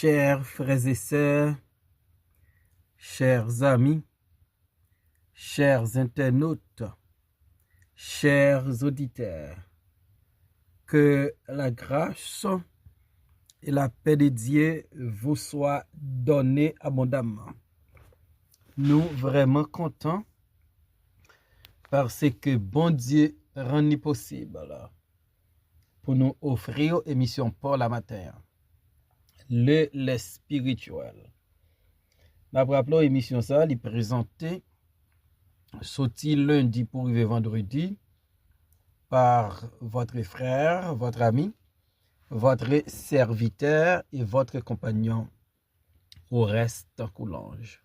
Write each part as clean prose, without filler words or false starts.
Chers frères et sœurs, chers amis, chers internautes, chers auditeurs, que la grâce et la paix de Dieu vous soient données abondamment. Nous vraiment contents parce que bon Dieu rend possible pour nous offrir émission pour la matin. Le spirituel. Nous rappelons émission ça, il présenté sorti lundi pour arriver vendredi par votre frère, votre ami, votre serviteur et votre compagnon au reste Coulange.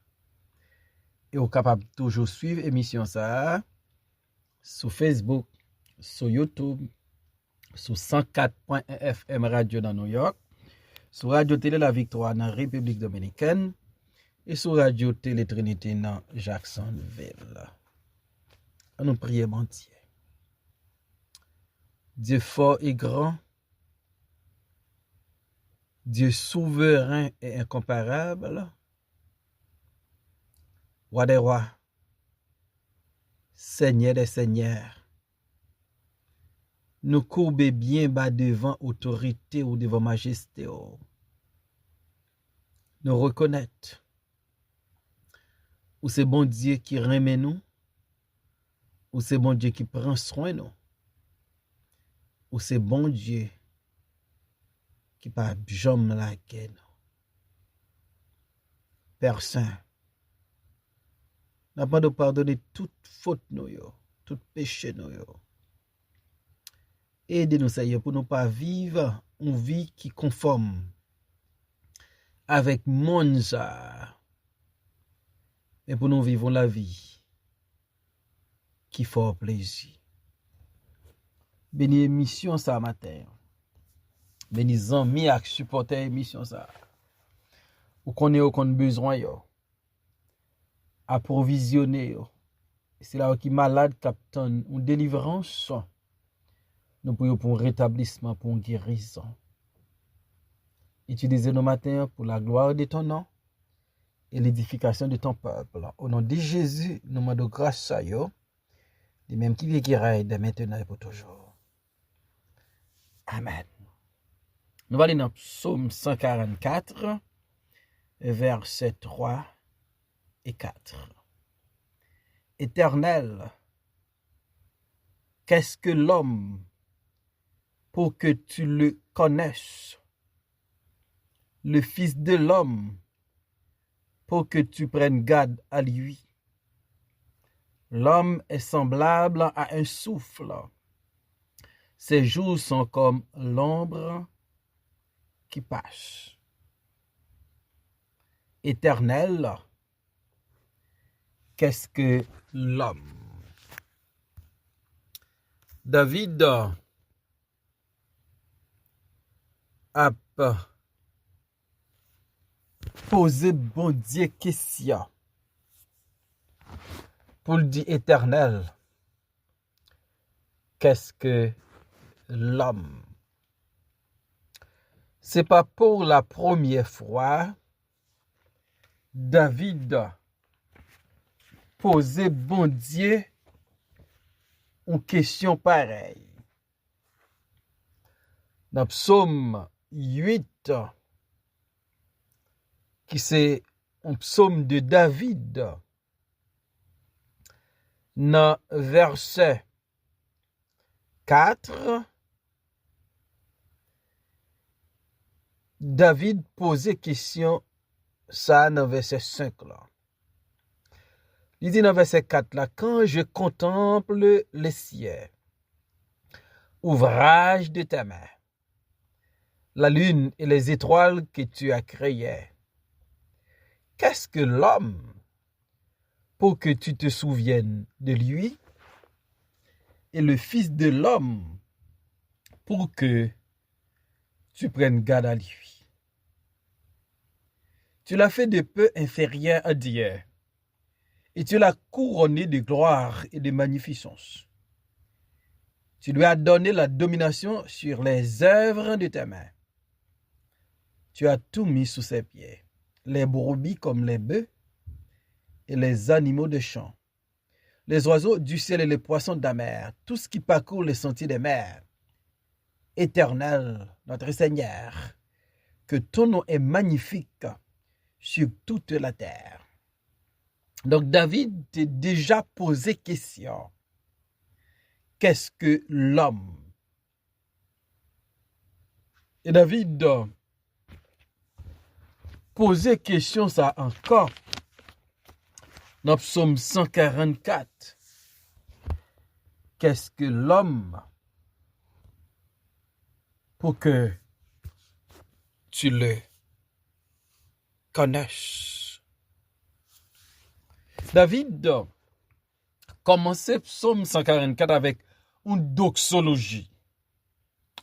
Et vous capable toujours suivre émission ça sur Facebook, sur YouTube, sur 104.1 FM Radio dans New York, sur Radio Télé La Victoire dans République Dominicaine et sur Radio Télé Trinité dans Jacksonville. Nous prions bon Dieu. Dieu fort et grand, Dieu souverain et incomparable, roi des rois, Seigneur des seigneurs, nous courbons bien bas devant autorité ou devant majesté. Nous reconnaître ou c'est bon Dieu qui remet nous, ou c'est bon Dieu qui prend soin de nous, ou c'est bon Dieu qui pas jamais la guerre. Père Saint, n'a pas de pardonner toute faute nous, tout péché nous. Aidez-nous, Seigneur, pour ne pas vivre une vie qui conforme avec Monza, mais pour nous vivre la vie qui fait plaisir. Béni émission ça matin. Béni amis ak supporter émission ça. Ou qu'on besoin yo. Approvisionner yo. C'est là qui malade captain une délivrance. Nous prions pour un rétablissement, pour une guérison. Utilisez nos matins pour la gloire de ton nom et l'édification de ton peuple. Au nom de Jésus, nous demandons grâce à vous, de même qui vit qui règne de maintenant et pour toujours. Amen. Nous allons dans Psaume 144, versets 3 et 4. Éternel, qu'est-ce que l'homme pour que tu le connaisses? Le Fils de l'homme pour que tu prennes garde à lui. L'homme est semblable à un souffle. Ses jours sont comme l'ombre qui passe. Éternel, qu'est-ce que l'homme? David a posé bon Dieu question pour le dire éternel. Qu'est-ce que l'homme? C'est pas pour la première fois David posé bon Dieu une question pareille. Dans Psaume 8, qui c'est un psaume de David, dans verset 4, David posait question ça dans verset 5 là. Il dit dans verset 4 là, quand je contemple les cieux, ouvrage de ta main, la lune et les étoiles que tu as créées, qu'est-ce que l'homme pour que tu te souviennes de lui, et le Fils de l'homme pour que tu prennes garde à lui? Tu l'as fait de peu inférieur à Dieu, et tu l'as couronné de gloire et de magnificence. Tu lui as donné la domination sur les œuvres de tes mains. Tu as tout mis sous ses pieds, les brebis comme les bœufs et les animaux de champ, les oiseaux du ciel et les poissons de la mer, tout ce qui parcourt les sentiers des mers. Éternel, notre Seigneur, que ton nom est magnifique sur toute la terre. Donc David t'est déjà posé question. Qu'est-ce que l'homme? Et David posait question ça encore dans Psaume 144. Qu'est-ce que l'homme pour que tu le connaisses? David commençait Psaume 144 avec une doxologie.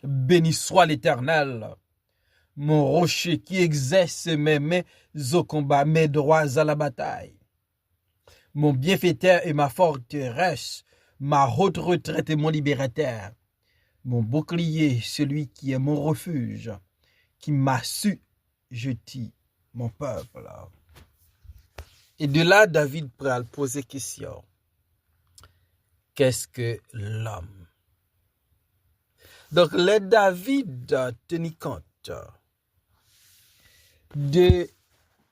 Béni soit l'Éternel, mon rocher qui exerce mes mains au combat, mes droits à la bataille. Mon bienfaiteur et ma forteresse, ma haute retraite et mon libérateur. Mon bouclier, celui qui est mon refuge, qui m'a su jeter mon peuple. Et de là, David pral poser question. Qu'est-ce que l'homme? Donc, les David tenir compte de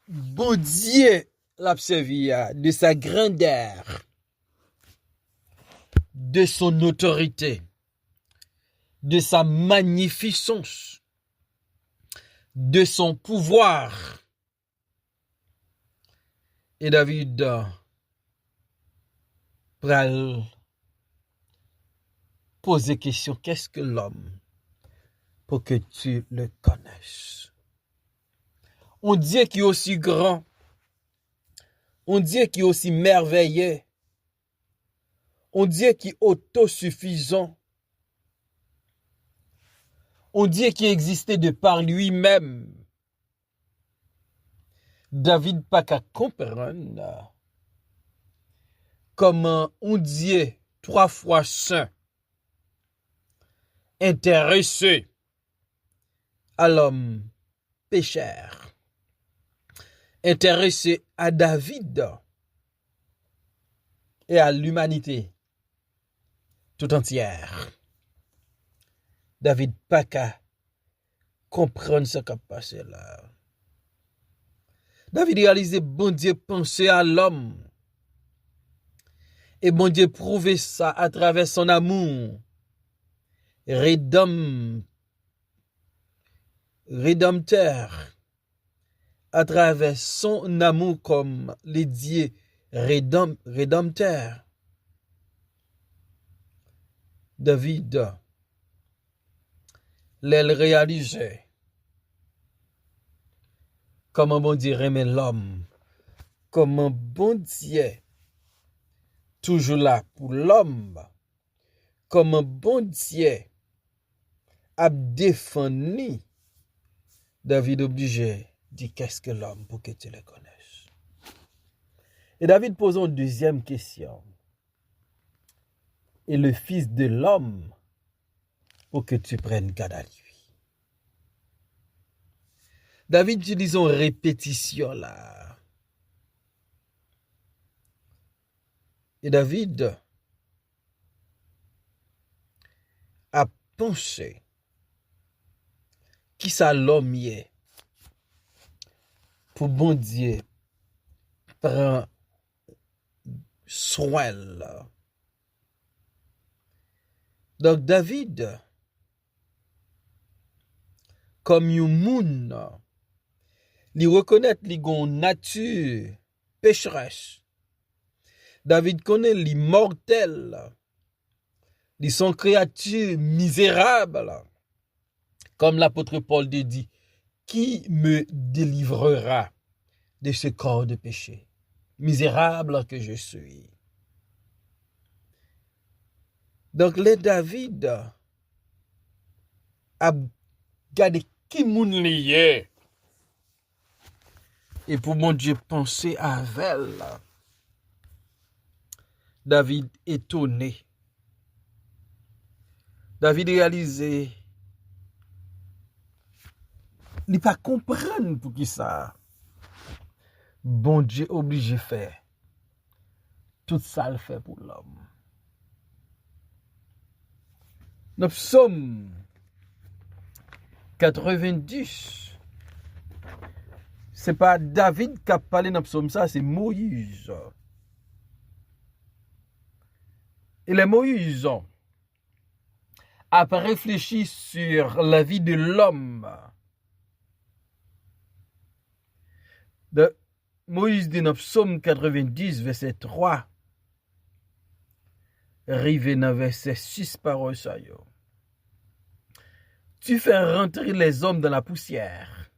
bon Dieu l'observer, de sa grandeur, de son autorité, de sa magnificence, de son pouvoir. Et David pral poser question, qu'est-ce que l'homme pour que tu le connaisses? On Dieu qui est aussi grand, on Dieu qui est aussi merveilleux, on Dieu qui est autosuffisant, on Dieu qui existait de par lui-même. David pas qu'à comprendre comment on Dieu 3 fois saint, intéressé à l'homme pécheur, intéressé à David et à l'humanité tout entière. David pas qu'à comprendre ce qui a passé là. David réalisait bon Dieu penser à l'homme. Et bon Dieu prouvait ça à travers son amour rédempteur, à travers son amour comme les dieux rédempteur. David, l'elle réalisait comment bon Dieu aimait l'homme, comment bon Dieu toujours là pour l'homme, comment bon Dieu a défendu. David obligé dit qu'est-ce que l'homme pour que tu le connaisses. Et David pose une deuxième question. Et le fils de l'homme pour que tu prennes garde à lui. David utilise une répétition là. Et David a pensé qui ça l'homme y est pour bon Dieu prend soin là. Donc David comme un moun li reconnaît li gon nature pécheresse. David connaît li mortel. Li sont créatures misérables. Comme l'apôtre Paul dit, qui me délivrera de ce corps de péché? Misérable que je suis. Donc, le David a gardé qui moun lié. Et pour mon Dieu penser à elle. David étonné. David réalisé il pas comprendre pour qui ça. Bon Dieu obligé faire tout ça le fait pour l'homme. Dans Psaume 90, c'est pas David qui a parlé dans Psaume ça, c'est Moïse. Et les Moïse a réfléchi sur la vie de l'homme. De Moïse dit dans Psaume 90, verset 3, rivé dans verset 6 parole ça yo. Tu fais rentrer les hommes dans la poussière,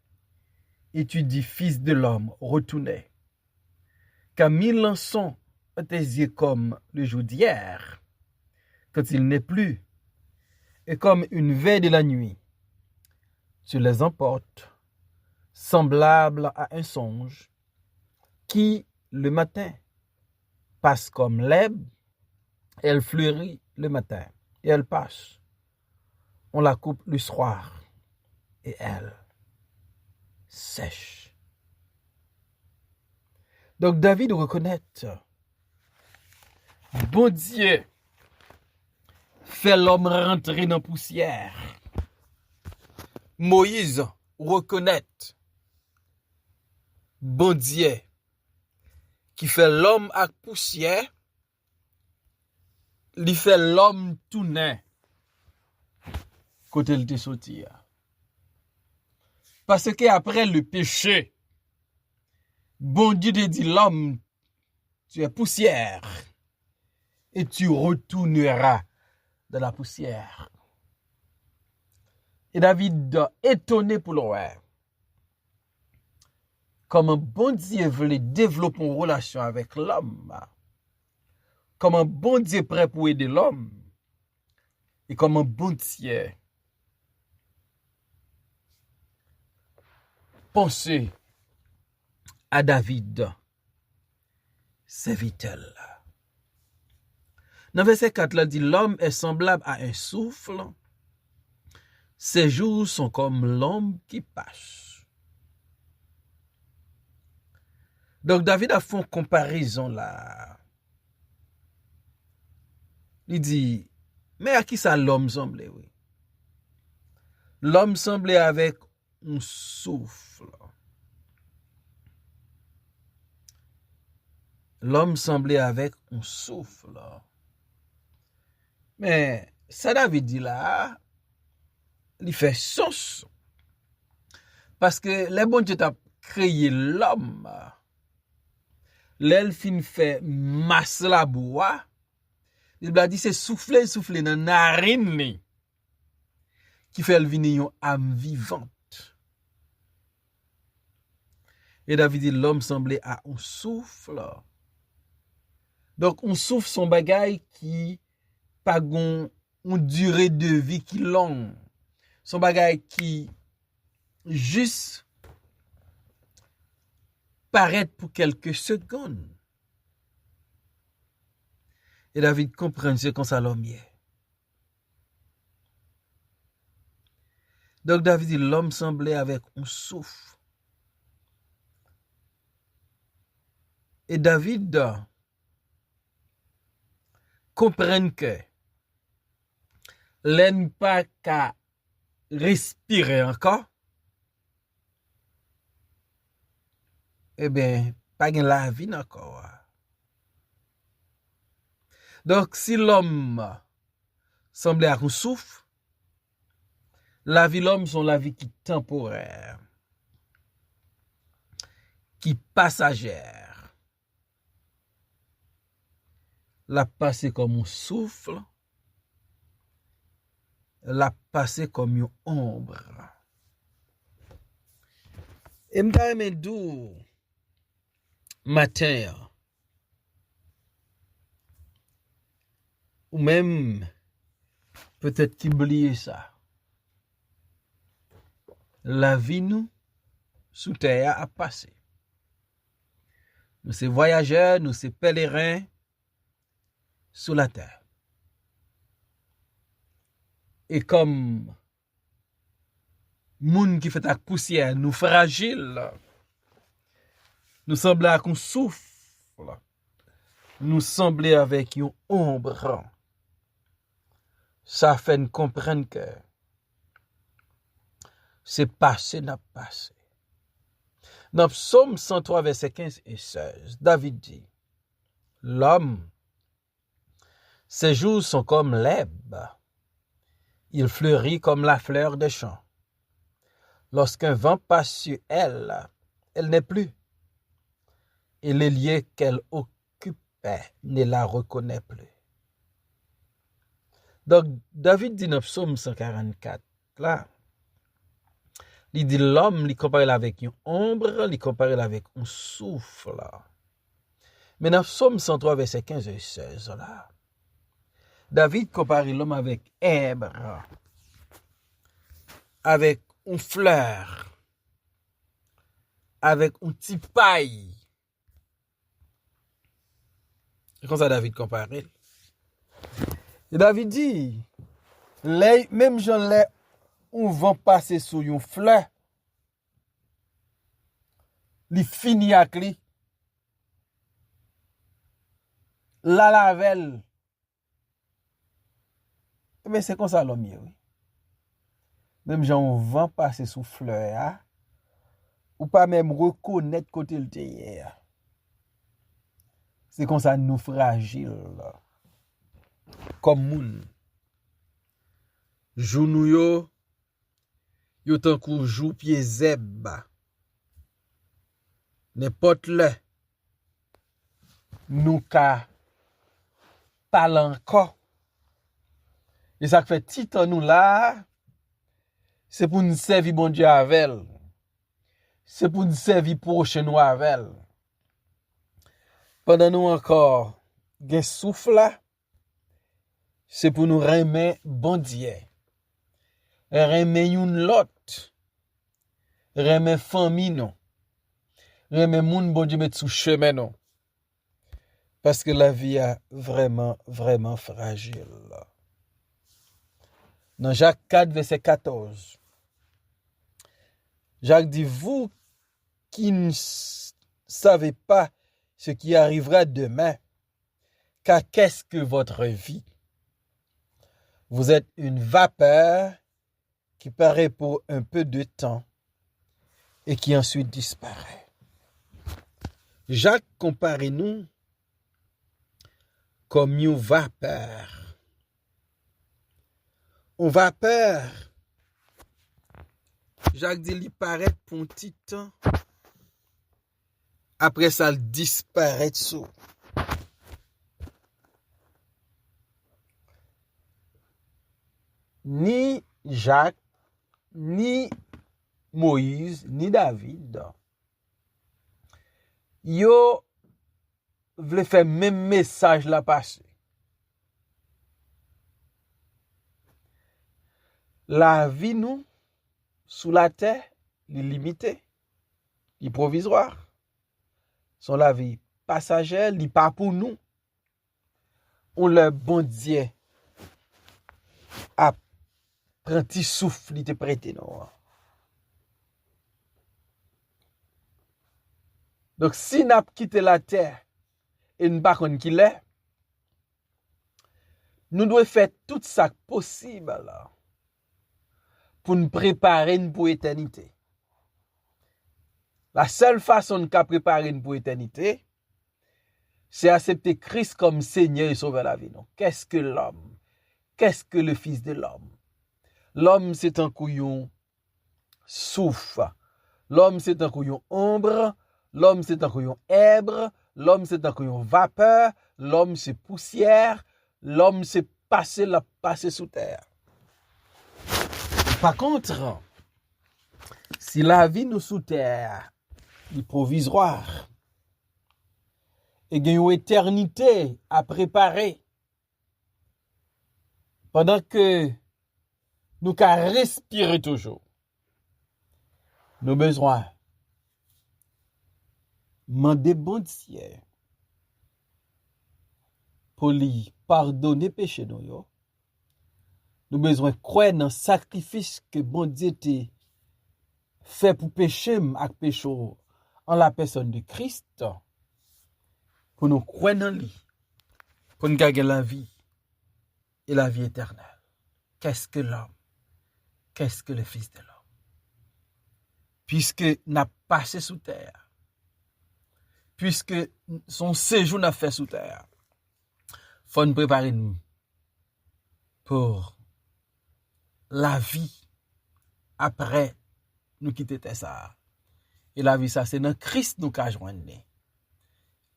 et tu dis, fils de l'homme, retournez. Car 1000 ans sont à tes yeux comme le jour d'hier, quand il n'est plus, et comme une veille de la nuit. Tu les emportes, semblables à un songe, qui, le matin, passe comme l'herbe, elle fleurit le matin, et elle passe. On la coupe le soir, et elle sèche. Donc David reconnaît, bon Dieu fait l'homme rentrer dans la poussière. Moïse reconnaît, bon Dieu qui fait l'homme à poussière, il fait l'homme tourner côté il te sorti. Parce que après le péché, bon Dieu te dit l'homme, tu es poussière et tu retourneras dans la poussière. Et David étonné pour le voir. Comment bon Dieu voulait développer une relation avec l'homme. Comment bon Dieu est prêt pour aider l'homme. Et comment bon Dieu penser à David, serviteur. Dans verset 4, là dit, l'homme est semblable à un souffle. Ses jours sont comme l'ombre qui passe. Donc David a fait une comparaison là. Il dit, mais à qui ça l'homme semblait, oui? L'homme semblait avec un souffle. L'homme semblait avec un souffle. Mais ça David dit là, il fait sens. Parce que les bon Dieu t'a créé l'homme. L'elfine fait masse la bois. Il a dit c'est souffler dans narine qui fait venir une âme vivante. Et David dit l'homme semblait à un souffle. Donc on souffle son bagage qui pas une durée de vie qui longue. Son bagage qui juste paraît pour quelques secondes. Et David comprend ce qu'on ça l'homme est. Donc David dit l'homme semblait avec un souffle. Et David comprend que l'homme pas qu'à respirer encore. Eh bien, pas de la vie encore. Donc, si l'homme semblait à un souffle, la vie l'homme sont la vie qui temporaire, qui passagère. La passer comme un souffle, la passer comme une ombre. Et m'dame d'où matin, ou même peut-être qu'oublier ça. La vie nous sous terre a passé. Nous sommes voyageurs, nous sommes pèlerins sous la terre. Et comme Moun qui fait avec poussière, nous fragiles. Nous semblons avec un souffle. Nous semblons avec une ombre. Ça fait nous comprendre que c'est passé, n'a passé. Dans Psaume 103, verset 15 et 16, David dit, l'homme, ses jours sont comme l'herbe. Il fleurit comme la fleur des champs. Lorsqu'un vent passe sur elle, elle n'est plus. Et les lieux qu'elle occupait ne la reconnaît plus. Donc, David dit dans Psaume 144, là, il dit l'homme, il compare avec une ombre, il compare avec un souffle. Mais dans Psaume 103, verset 15 et 16, là, David compare l'homme avec herbe, avec une fleur, avec un petit paille. C'est comme ça David compare. Et David dit, même gens les on vont passer sur une fleur, li fini ak li, la lavel. Mais c'est comme ça l'homme, oui. Même gens on vont passer sous fleur, ou pas même reconnaître côté le hier. C'est comme ça nous fragile, comme moun. Jounou yo tan kou jou pied zeb. N'importe le nous ka parle encore. Et ça fait titan nous là, c'est pour nous servir bon Dieu avec. C'est pour nous servir prochain nous avec. Pendant nous encore gen souffle là, c'est pour nous remettre bon Dieu. Remettre une lot. Remettre famille non. Remettre moun bon Dieu mettre sous chemin non. Parce que la vie est vraiment, vraiment fragile. Dans Jacques 4, verset 14, Jacques dit, vous qui ne savez pas ce qui arrivera demain, car qu'est-ce que votre vie? Vous êtes une vapeur qui paraît pour un peu de temps et qui ensuite disparaît. Jacques compare nous comme une vapeur. Une vapeur, Jacques dit, il paraît pour un petit temps. Après ça, il disparaît sous. Ni Jacques, ni Moïse, ni David, yo vle faire même message la passer. La vie nous sous la terre, est limitée, est provisoire. Son la vie passagère, n'est pas pour nous. On le bon Dieu a prenti souffle, il te prêté nous. Donc si n'a quitté la terre et nous pas connait qui l'est, nous devons faire tout ça possible là pour nous préparer pour l'éternité. La seule façon de préparer pour l'éternité, c'est accepter Christ comme Seigneur et Sauveur de la vie. Qu'est-ce que l'homme? Qu'est-ce que le Fils de l'homme? L'homme, c'est un couillon souffle. L'homme, c'est un couillon ombre. L'homme, c'est un couillon herbe. L'homme, c'est un couillon vapeur. L'homme, c'est poussière. L'homme, c'est passer sous terre. Par contre, si la vie nous sous terre est provisoire et qu'il y a une éternité à préparer, pendant que nous qu'à respirer toujours, nous besoin demander bon Dieu pour lui pardonner péché nous. Nous besoin croire dans le sacrifice que bon Dieu fait pour pécher avec péché en la personne de Christ, pour nous croire en lui, pour nous gagner la vie et la vie éternelle. Qu'est-ce que l'homme? Qu'est-ce que le Fils de l'homme? Puisque n'a passé sous terre, puisque son séjour n'a fait sous terre, faut nous préparer nous pour la vie après nous quitter ça. Et la vie ça c'est dans Christ nous qu'a joindre.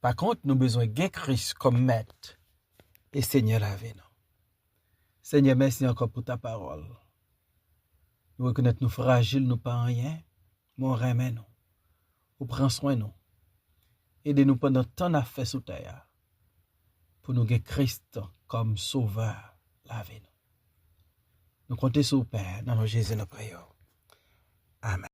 Par contre, nous besoin de Christ comme maître et Seigneur avec nous. Seigneur, merci encore pour ta parole. Nous reconnaissons nous fragiles, nous pas rien. Mon remet nous. Ou prends soin nous. Aidez-nous pendant tant à faire sous terre. Pour nous gagner Christ comme sauveur, lavez nous. Nous comptons sur le Père, dans le Jésus, nous prions. Amen.